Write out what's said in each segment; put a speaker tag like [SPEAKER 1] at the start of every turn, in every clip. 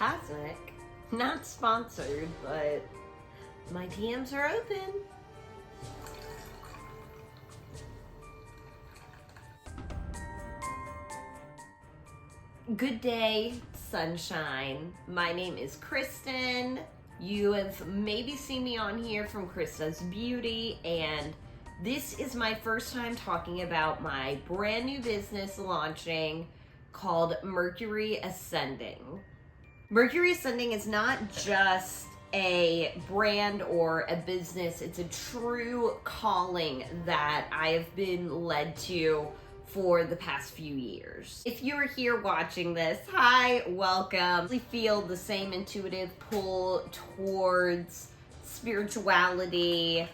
[SPEAKER 1] Cosmic. Not sponsored, but my DMs are open. Good day, sunshine. My name is Kristen. You have maybe seen me on here from Krista's Beauty, and this is my first time talking about my brand new business launching called Mercury Ascending. Mercury Ascending is not just a brand or a business, it's a true calling that I have been led to for the past few years. If you're here watching this, hi, welcome. I feel the same intuitive pull towards spirituality,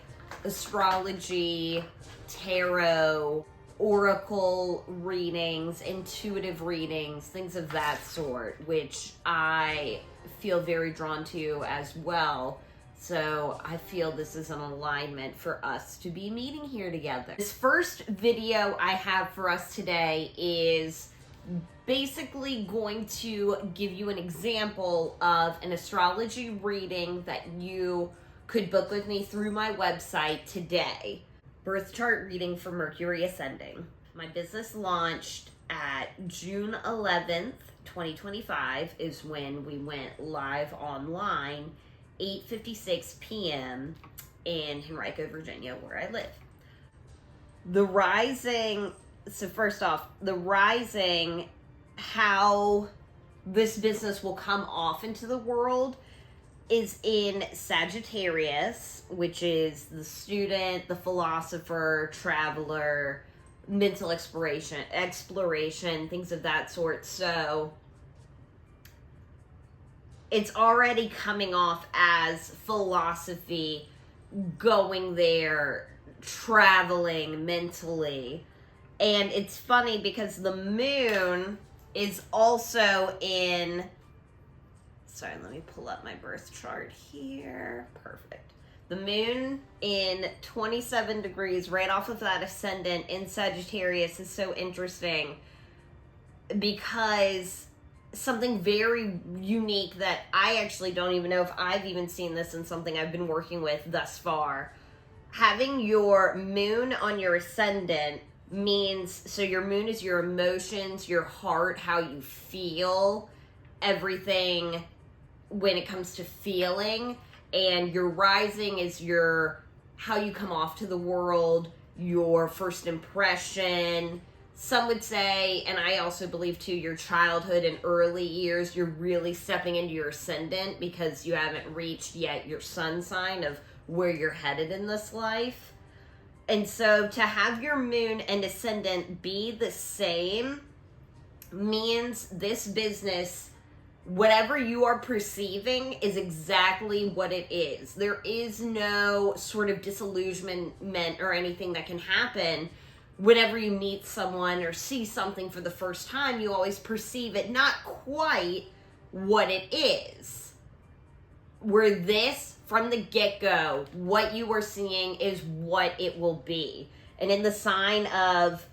[SPEAKER 1] astrology, tarot, oracle readings, intuitive readings, things of that sort, which I feel very drawn to as well. So I feel this is an alignment for us to be meeting here together. This first video I have for us today is basically going to give you an example of an astrology reading that you could book with me through my website today. Birth chart reading for Mercury Ascending. My business launched at June 11th, 2025 is when we went live online, 8:56 p.m. in Henrico, Virginia, where I live. First off, the rising, how this business will come off into the world is in Sagittarius, which is the student, the philosopher, traveler, mental exploration, things of that sort. So it's already coming off as philosophy, going there, traveling mentally. And it's funny because the moon is also in... Sorry, let me pull up my birth chart here. Perfect. The moon in 27 degrees, right off of that ascendant in Sagittarius, is so interesting because something very unique that I actually don't even know if I've even seen this in something I've been working with thus far. Having your moon on your ascendant means, so your moon is your emotions, your heart, how you feel, everything when it comes to feeling, and your rising is your how you come off to the world, your first impression. Some would say, and I also believe too, your childhood and early years, you're really stepping into your ascendant because you haven't reached yet your sun sign of where you're headed in this life. And so to have your moon and ascendant be the same means this business, whatever you are perceiving, is exactly what it is. There is no sort of disillusionment or anything that can happen. Whenever you meet someone or see something for the first time, you always perceive it not quite what it is. Where this, from the get-go, what you are seeing is what it will be. And in the sign of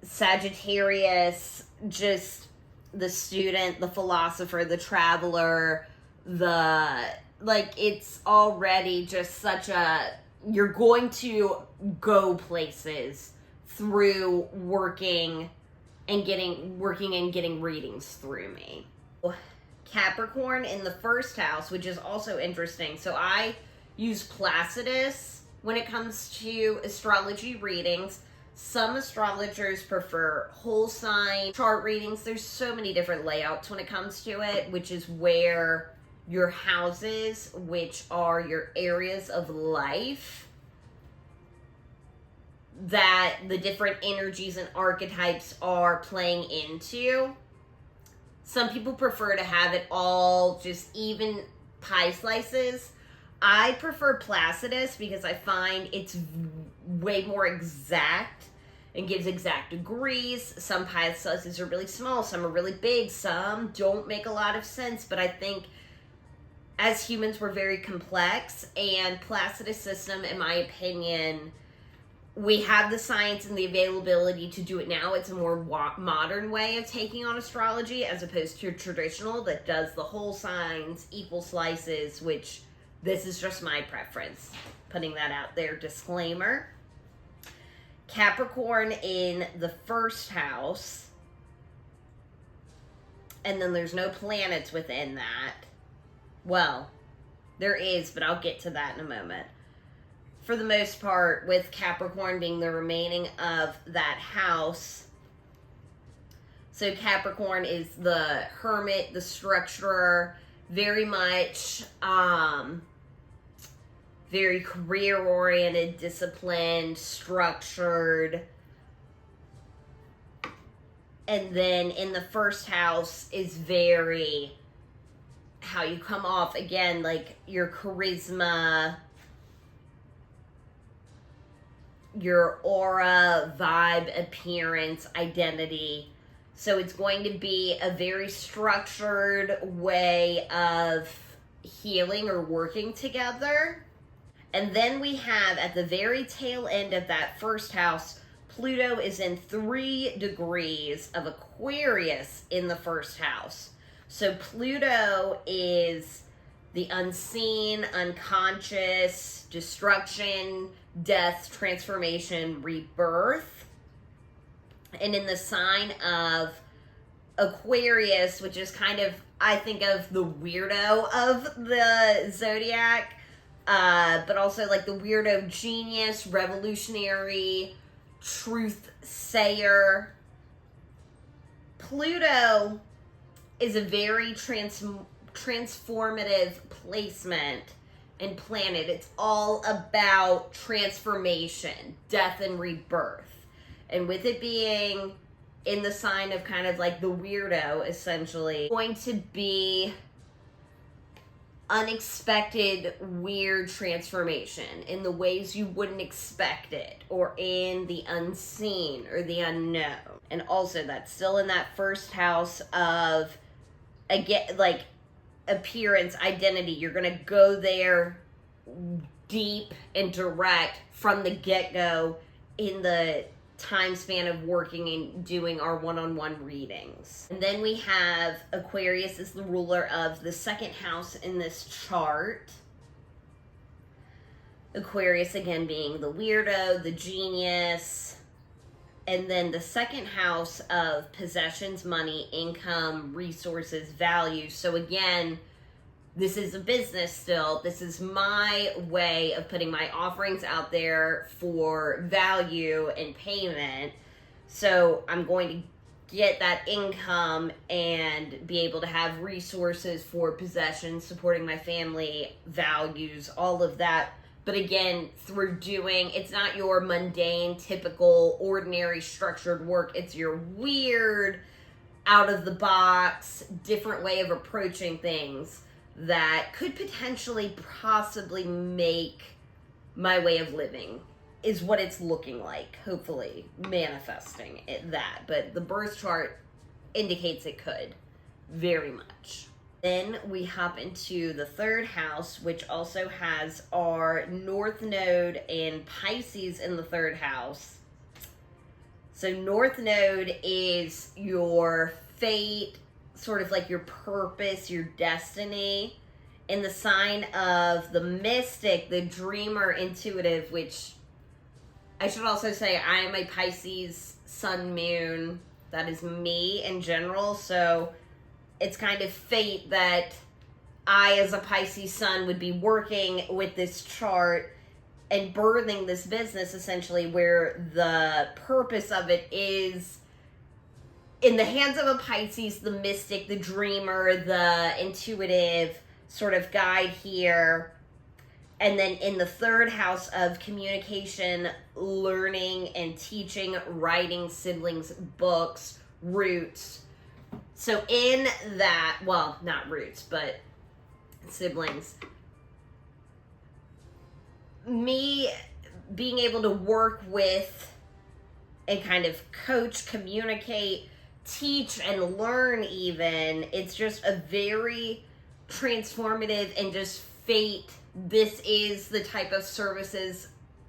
[SPEAKER 1] Sagittarius, just the student, the philosopher, the traveler, it's already just such a, you're going to go places through working and getting readings through me. Capricorn in the first house, which is also interesting. So I use Placidus when it comes to astrology readings. Some astrologers prefer whole sign chart readings. There's so many different layouts when it comes to it, which is where your houses, which are your areas of life, that the different energies and archetypes are playing into. Some people prefer to have it all just even pie slices. I prefer Placidus because I find it's way more exact and gives exact degrees. Some pie slices are really small, some are really big, some don't make a lot of sense, but I think as humans we're very complex, and Placidus system, in my opinion, we have the science and the availability to do it now. It's a more modern way of taking on astrology as opposed to traditional that does the whole signs, equal slices, which this is just my preference. Putting that out there, disclaimer. Capricorn in the first house, and then there's no planets within that. Well, there is, but I'll get to that in a moment. For the most part, with Capricorn being the remaining of that house. So Capricorn is the hermit, the structurer, very much very career-oriented, disciplined, structured. And then in the first house is very how you come off, again, like your charisma, your aura, vibe, appearance, identity. So it's going to be a very structured way of healing or working together. And then we have at the very tail end of that first house, Pluto is in 3 degrees of Aquarius in the first house. So Pluto is the unseen, unconscious, destruction, death, transformation, rebirth. And in the sign of Aquarius, which is kind of, I think of the weirdo of the zodiac, but also like the weirdo genius, revolutionary, truth sayer. Pluto is a very transformative placement and planet. It's all about transformation, death, and rebirth. And with it being in the sign of kind of like the weirdo, essentially, going to be unexpected, weird transformation in the ways you wouldn't expect it, or in the unseen or the unknown. And also that's still in that first house of, again, like appearance, identity. You're gonna go there deep and direct from the get-go in the time span of working and doing our one-on-one readings. And then we have Aquarius is the ruler of the second house in this chart. Aquarius again being the weirdo, the genius, and then the second house of possessions, money, income, resources, value. So again, this is a business still. This is my way of putting my offerings out there for value and payment. So I'm going to get that income and be able to have resources for possessions, supporting my family, values, all of that. But again, through doing, it's not your mundane, typical, ordinary, structured work. It's your weird, out of the box, different way of approaching things that could potentially possibly make my way of living, is what it's looking like, hopefully manifesting it, that. But the birth chart indicates it could, very much. Then we hop into the third house, which also has our North Node in Pisces in the third house. So North Node is your fate, sort of like your purpose, your destiny, in the sign of the mystic, the dreamer, intuitive, which I should also say I am a Pisces sun moon. That is me in general. So it's kind of fate that I, as a Pisces sun, would be working with this chart and birthing this business, essentially, where the purpose of it is in the hands of a Pisces, the mystic, the dreamer, the intuitive sort of guide here. And then in the third house of communication, learning and teaching, writing, siblings, books, roots. So in that, well, not roots, but siblings. Me being able to work with and kind of coach, communicate, teach, and learn even, it's just a very transformative and just fate. This is the type of services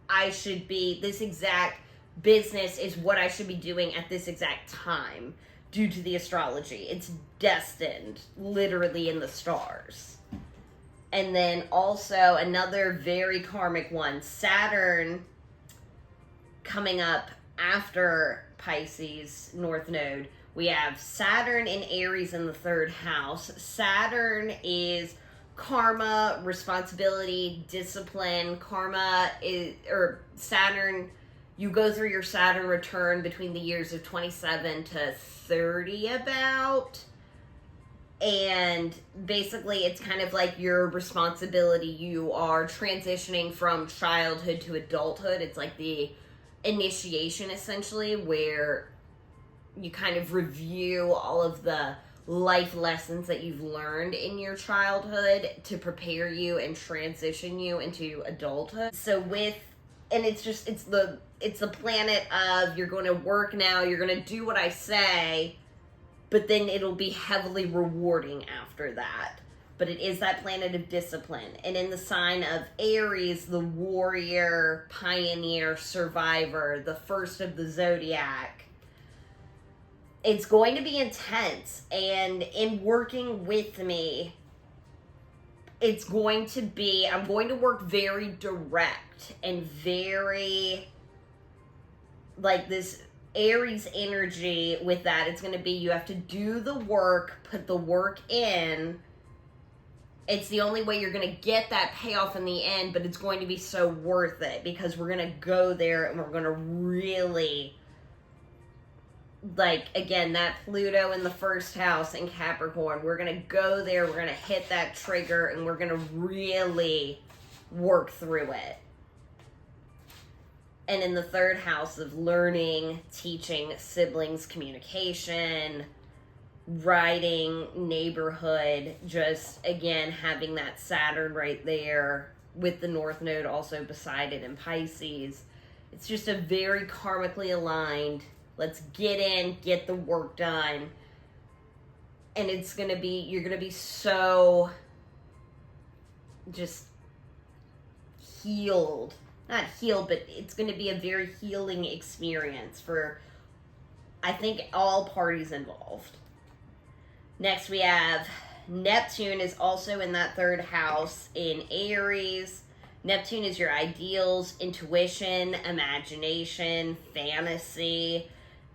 [SPEAKER 1] this exact business is what I should be doing at this exact time due to the astrology. It's destined, literally in the stars. And then also another very karmic one, Saturn coming up after Pisces North Node. We have Saturn in Aries in the 3rd house. Saturn is karma, responsibility, discipline. Karma is, or Saturn, you go through your Saturn return between the years of 27 to 30 about. And basically it's kind of like your responsibility. You are transitioning from childhood to adulthood. It's like the initiation, essentially, where you kind of review all of the life lessons that you've learned in your childhood to prepare you and transition you into adulthood. So it's the planet of, you're going to work now, you're going to do what I say, but then it'll be heavily rewarding after that. But it is that planet of discipline. And in the sign of Aries, the warrior, pioneer, survivor, the first of the zodiac, it's going to be intense. And in working with me, I'm going to work very direct and very, like, this Aries energy with that. It's going to be, you have to do the work, put the work in. It's the only way you're going to get that payoff in the end, but it's going to be so worth it, because we're going to go there and we're going to really, like, again, that Pluto in the 1st house in Capricorn, we're going to go there, we're going to hit that trigger, and we're going to really work through it. And in the 3rd house of learning, teaching, siblings, communication, writing, neighborhood, just, again, having that Saturn right there with the North Node also beside it in Pisces. It's just a very karmically aligned, let's get in, get the work done. And you're going to be so just healed. Not healed, but it's going to be a very healing experience for, I think, all parties involved. Next we have Neptune is also in that 3rd house in Aries. Neptune is your ideals, intuition, imagination, fantasy,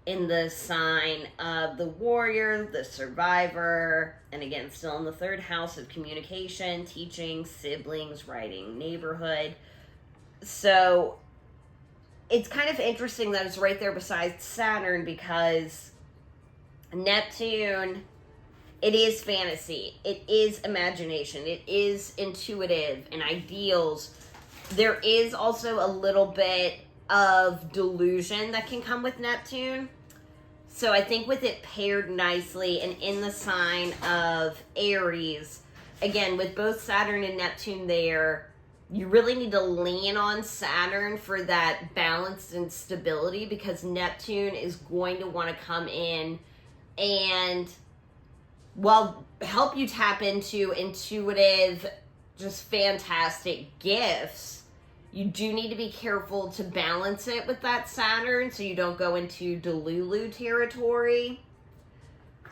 [SPEAKER 1] in the sign of the warrior, the survivor, and again, still in the 3rd house of communication, teaching, siblings, writing, neighborhood. So it's kind of interesting that it's right there beside Saturn, because Neptune, it is fantasy, it is imagination, it is intuitive and ideals. There is also a little bit of delusion that can come with Neptune. So I think with it paired nicely and in the sign of Aries, again, with both Saturn and Neptune there, you really need to lean on Saturn for that balance and stability, because Neptune is going to want to come in and, well, help you tap into intuitive, just fantastic gifts. You do need to be careful to balance it with that Saturn so you don't go into Delulu territory.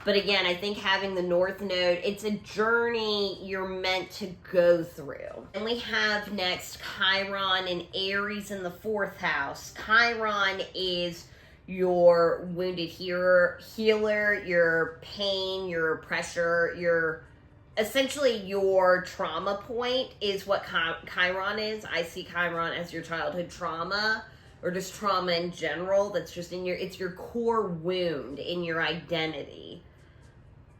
[SPEAKER 1] But again, I think having the North Node, it's a journey you're meant to go through. And we have next Chiron in Aries in the 4th house. Chiron is your wounded healer, your pain, your pressure, essentially your trauma point is what Chiron is. I see Chiron as your childhood trauma, or just trauma in general. That's just it's your core wound in your identity.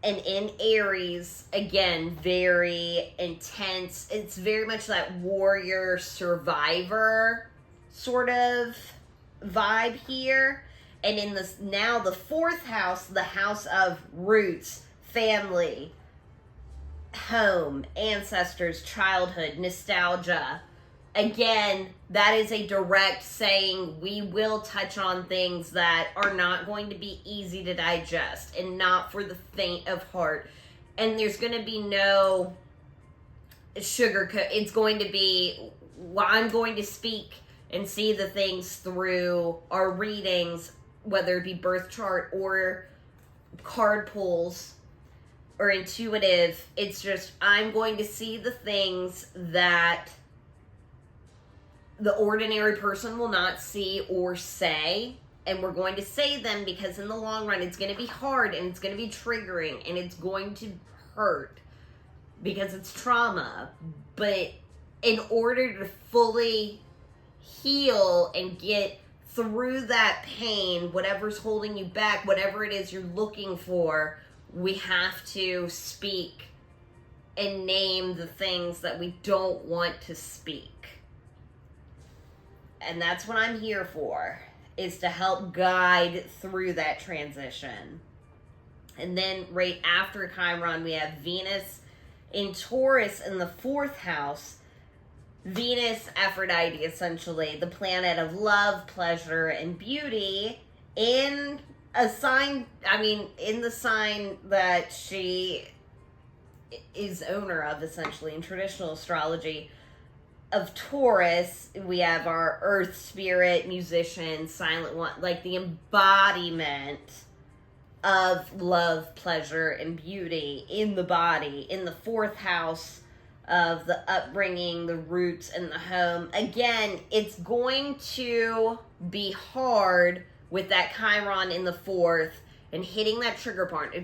[SPEAKER 1] And in Aries, again, very intense. It's very much that warrior survivor sort of vibe here. And in the 4th house, the house of roots, family, home, ancestors, childhood, nostalgia. Again, that is a direct saying, we will touch on things that are not going to be easy to digest and not for the faint of heart. And there's going to be no sugarcoat. It's going to be, well, I'm going to speak and see the things through our readings, whether it be birth chart or card pulls or intuitive. It's just, I'm going to see the things that the ordinary person will not see or say, and we're going to say them because in the long run it's going to be hard and it's going to be triggering and it's going to hurt because it's trauma. But in order to fully heal and get through that pain, whatever's holding you back, whatever it is you're looking for, we have to speak and name the things that we don't want to speak. And that's what I'm here for, is to help guide through that transition. And then right after Chiron, we have Venus in Taurus in the 4th house. Venus, Aphrodite, essentially, the planet of love, pleasure, and beauty, in a sign, in the sign that she is owner of, essentially, in traditional astrology, of Taurus. We have our earth spirit, musician, silent one, like the embodiment of love, pleasure, and beauty in the body, in the 4th house of the upbringing, the roots, and the home. Again, it's going to be hard with that Chiron in the 4th and hitting that trigger point.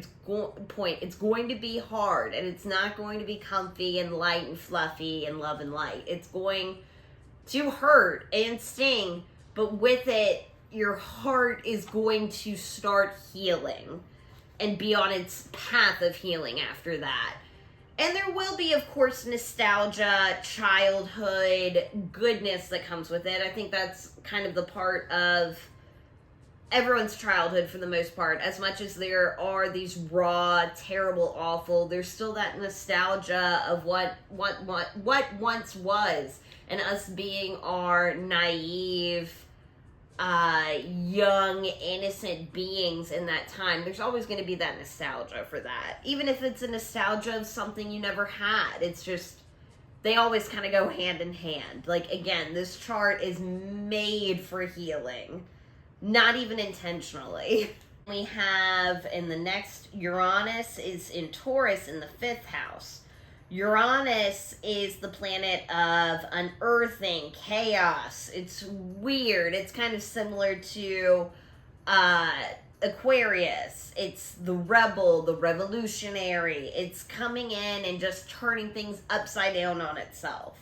[SPEAKER 1] It's going to be hard, and it's not going to be comfy and light and fluffy and love and light. It's going to hurt and sting, but with it, your heart is going to start healing and be on its path of healing after that. And there will be, of course, nostalgia, childhood, goodness that comes with it. I think that's kind of the part of everyone's childhood for the most part. As much as there are these raw, terrible, awful, there's still that nostalgia of what once was, and us being our naive, young, innocent beings in that time. There's always going to be that nostalgia for that. Even if it's a nostalgia of something you never had. It's just, they always kind of go hand in hand. Like, again, this chart is made for healing. Not even intentionally. We have in the next, Uranus is in Taurus in the 5th house. Uranus is the planet of unearthing, chaos. It's weird. It's kind of similar to Aquarius. It's the rebel, the revolutionary. It's coming in and just turning things upside down on itself.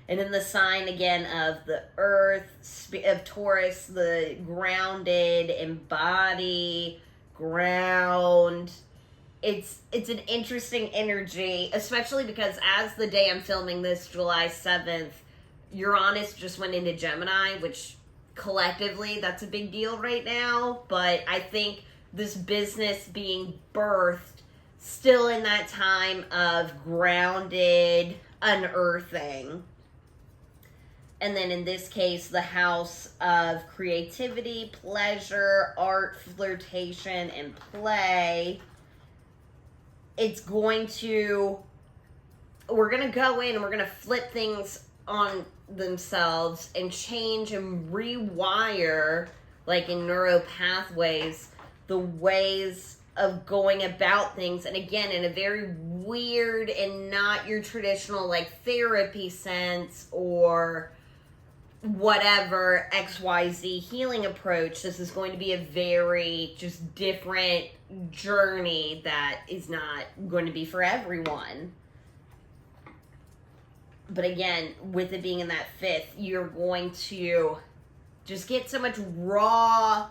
[SPEAKER 1] And in the sign, again, of the earth, of Taurus, the grounded, embody, ground. It's an interesting energy, especially because as the day I'm filming this, July 7th, Uranus just went into Gemini, which collectively, that's a big deal right now. But I think this business being birthed still in that time of grounded, unearthing. And then in this case, the house of creativity, pleasure, art, flirtation, and play. It's going to, we're going to go in and we're going to flip things on themselves and change and rewire, like in neuro pathways, the ways of going about things. And again, in a very weird and not your traditional like therapy sense or whatever XYZ healing approach. This is going to be a very just different journey that is not going to be for everyone. But again, with it being in that 5th, you're going to just get so much raw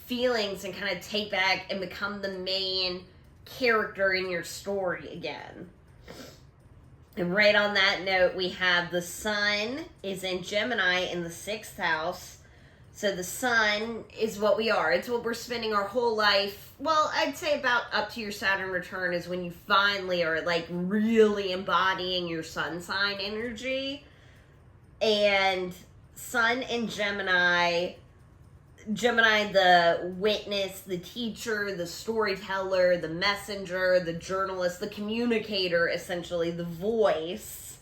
[SPEAKER 1] feelings and kind of take back and become the main character in your story again. And right on that note, we have the sun is in Gemini in the 6th house. So the sun is what we are. It's what we're spending our whole life. Well, I'd say about up to your Saturn return is when you finally are like really embodying your sun sign energy. And sun in Gemini, the witness, the teacher, the storyteller, the messenger, the journalist, the communicator, essentially, the voice.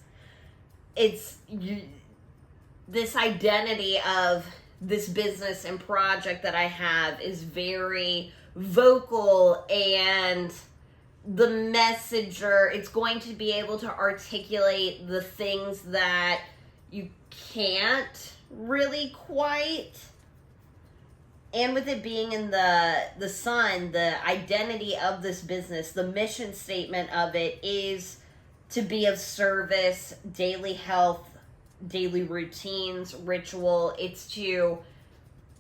[SPEAKER 1] this identity of this business and project that I have is very vocal, and the messenger, it's going to be able to articulate the things that you can't really quite. And with it being in the sun, the identity of this business, the mission statement of it is to be of service, daily health, daily routines, ritual. It's to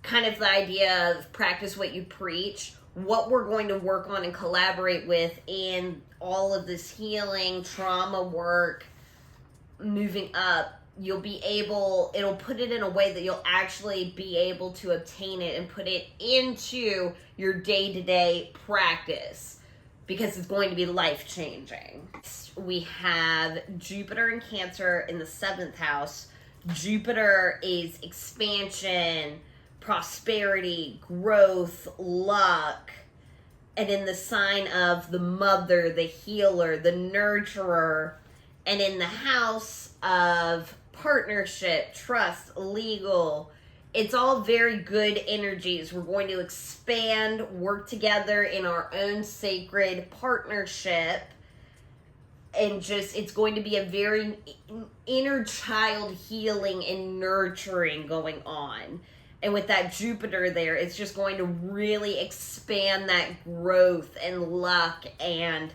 [SPEAKER 1] kind of the idea of practice what you preach. What we're going to work on and collaborate with in all of this healing, trauma work, moving up, you'll be able, it'll put it in a way that you'll actually be able to obtain it and put it into your day-to-day practice, because it's going to be life-changing. We have Jupiter in Cancer in the 7th house. Jupiter is expansion, prosperity, growth, luck. And in the sign of the mother, the healer, the nurturer. And in the house of partnership, trust, legal. It's all very good energies. We're going to expand, work together in our own sacred partnership. And just, it's going to be a very inner child healing and nurturing going on. And with that Jupiter there, it's just going to really expand that growth and luck and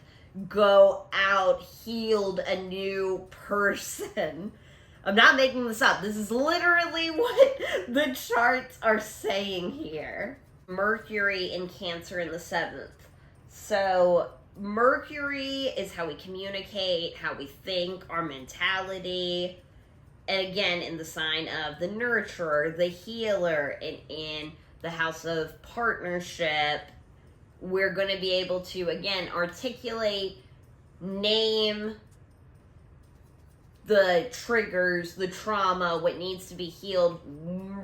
[SPEAKER 1] go out healed, a new person. I'm not making this up. This is literally what the charts are saying here. Mercury in Cancer in the 7th. So Mercury is how we communicate, how we think, our mentality. And again, in the sign of the nurturer, the healer, and in the house of partnership, we're going to be able to, again, articulate, name the triggers, the trauma, what needs to be healed,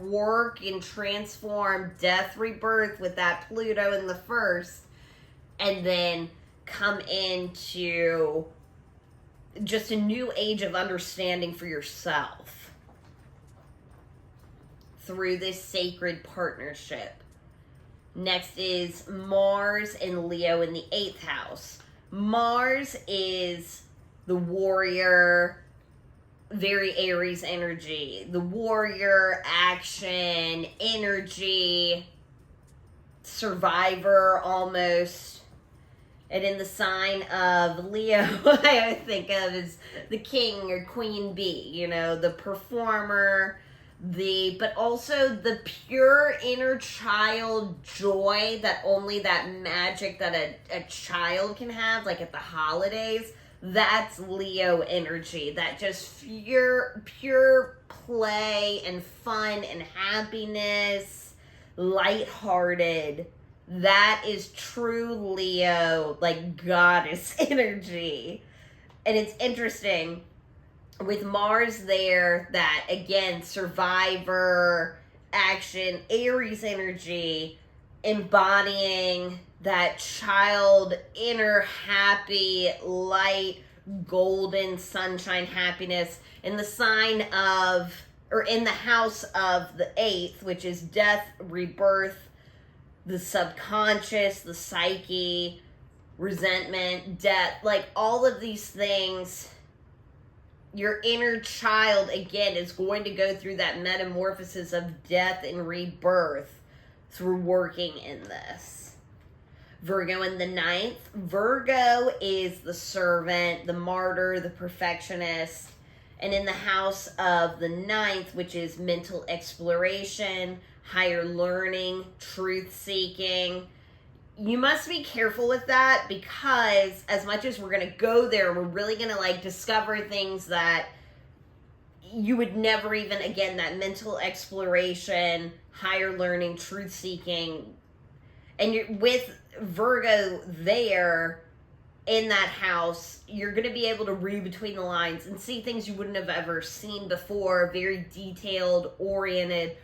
[SPEAKER 1] work and transform, death, rebirth with that Pluto in the 1st, and then come into just a new age of understanding for yourself through this sacred partnership. Next is Mars and Leo in the 8th house. Mars is the warrior, very Aries energy. The warrior, action, energy, survivor almost. And in the sign of Leo, I think of as the king or queen bee, you know, the performer, but also the pure inner child joy that only that magic that a child can have, like at the holidays. That's Leo energy. That just pure play and fun and happiness, lighthearted. That is true Leo, like goddess energy. And it's interesting with Mars there, that again, survivor, action, Aries energy, embodying that child, inner, happy, light, golden, sunshine, happiness in the sign of, or in the house of the 8th, which is death, rebirth, the subconscious, the psyche, resentment, death, like all of these things. Your inner child, again, is going to go through that metamorphosis of death and rebirth through working in this. Virgo in the 9th. Virgo is the servant, the martyr, the perfectionist. And in the house of the 9th, which is mental exploration, higher learning, truth-seeking, you must be careful with that, because as much as we're going to go there, we're really going to like discover things that you would never even, again, that mental exploration, higher learning, truth-seeking. And you're with Virgo there in that house, you're going to be able to read between the lines and see things you wouldn't have ever seen before, very detailed, oriented,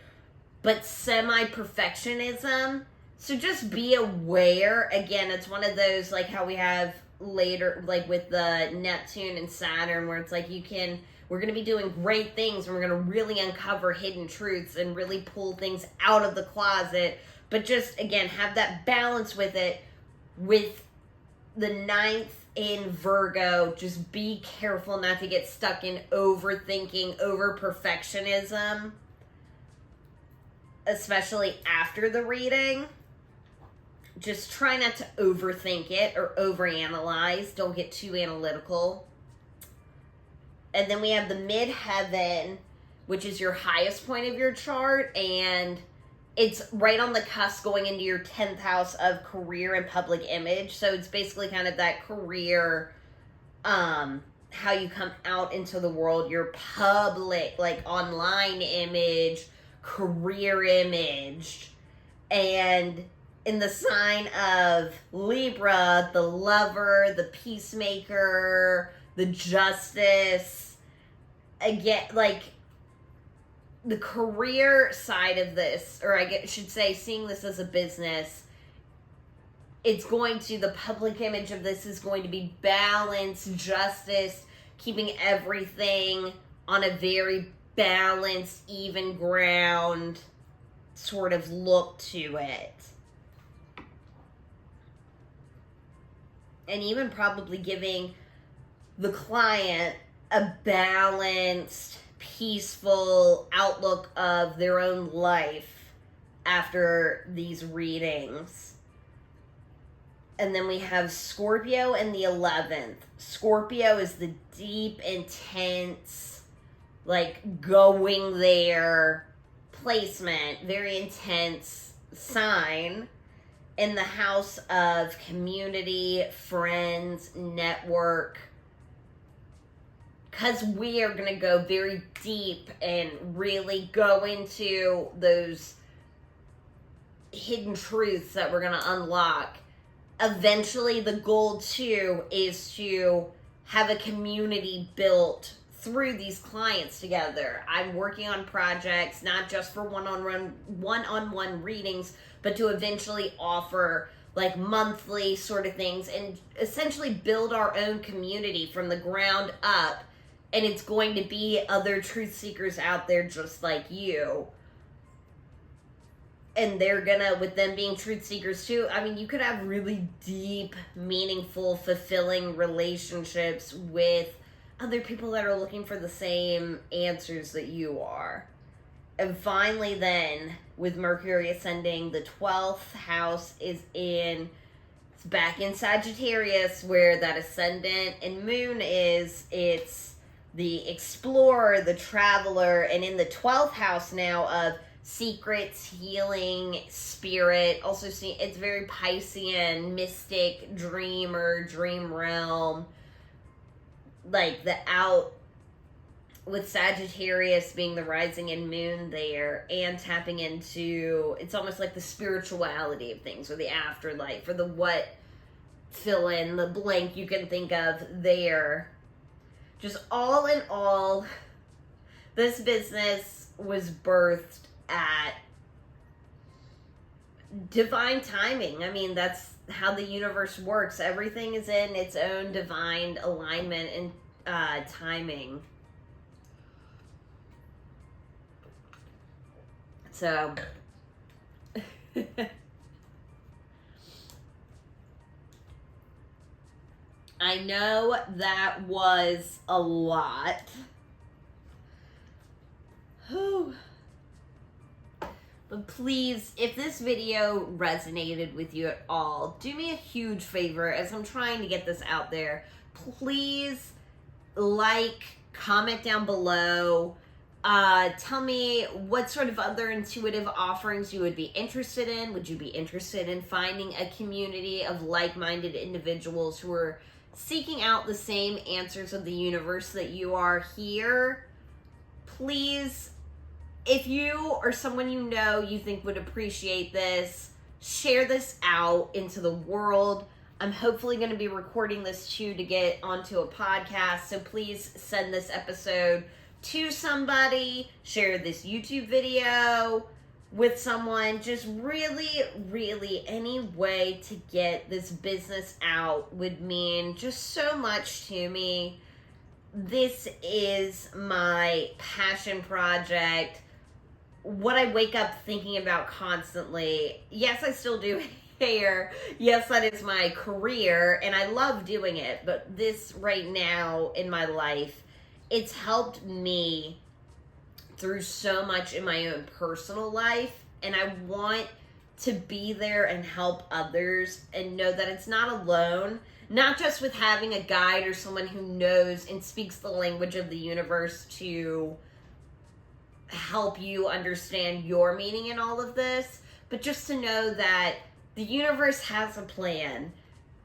[SPEAKER 1] but semi-perfectionism. So just be aware. Again, it's one of those, like how we have later, like with the Neptune and Saturn, where it's like you can, we're going to be doing great things, and we're going to really uncover hidden truths and really pull things out of the closet. But just, again, have that balance with it. With the 9th in Virgo, just be careful not to get stuck in overthinking, over perfectionism, especially after the reading. Just try not to overthink it or overanalyze. Don't get too analytical. And then we have the midheaven, which is your highest point of your chart, and it's right on the cusp going into your 10th house of career and public image. So it's basically kind of that career, how you come out into the world, your public, like online image, career image. And in the sign of Libra, the lover, the peacemaker, the justice, again, like, the career side of this, or should say, seeing this as a business, the public image of this is going to be balance, justice, keeping everything on a very balanced, even ground sort of look to it. And even probably giving the client a balanced, peaceful outlook of their own life after these readings. And then we have Scorpio and the 11th. Scorpio is the deep, intense, like, going there placement, very intense sign in the house of community, friends, network. Because we are going to go very deep and really go into those hidden truths that we're going to unlock. Eventually, the goal, too, is to have a community built through these clients together. I'm working on projects, not just for one-on-one readings, but to eventually offer like monthly sort of things and essentially build our own community from the ground up. And it's going to be other truth seekers out there just like you. And they're gonna, with them being truth seekers too, I mean, you could have really deep, meaningful, fulfilling relationships with other people that are looking for the same answers that you are. And finally then, with Mercury ascending, the 12th house is back in Sagittarius, where that ascendant and moon is. It's the explorer, the traveler, and in the 12th house now of secrets, healing, spirit. Also, it's very Piscean, mystic, dreamer, dream realm. Like with Sagittarius being the rising and moon there, and tapping into, it's almost like the spirituality of things, or the afterlife, or the what, fill in the blank you can think of there. Just all in all, this business was birthed at divine timing. I mean, that's how the universe works. Everything is in its own divine alignment and timing. So, I know that was a lot. But please, if this video resonated with you at all, do me a huge favor as I'm trying to get this out there. Please like, comment down below. Tell me what sort of other intuitive offerings you would be interested in. Would you be interested in finding a community of like-minded individuals who are seeking out the same answers of the universe that you are here? Please, if you or someone you know you think would appreciate this, share this out into the world. I'm hopefully going to be recording this too to get onto a podcast, so please send this episode to somebody, share this YouTube video with someone. Just really any way to get this business out would mean just so much to me. this is my passion project, what I wake up thinking about constantly. Yes, I still do hair. Yes, that is my career, and I love doing it. But this right now in my life, it's helped me through so much in my own personal life, and I want to be there and help others and know that it's not alone, not just with having a guide or someone who knows and speaks the language of the universe to help you understand your meaning in all of this, but just to know that the universe has a plan.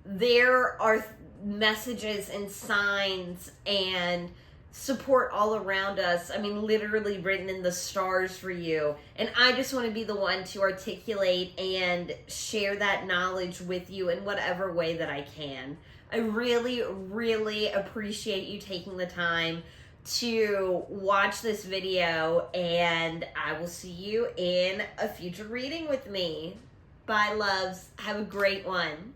[SPEAKER 1] There are messages and signs and support all around us. I mean, literally written in the stars for you. And I just want to be the one to articulate and share that knowledge with you in whatever way that I can. I really, really appreciate you taking the time to watch this video, and I will see you in a future reading with me. Bye, loves. Have a great one.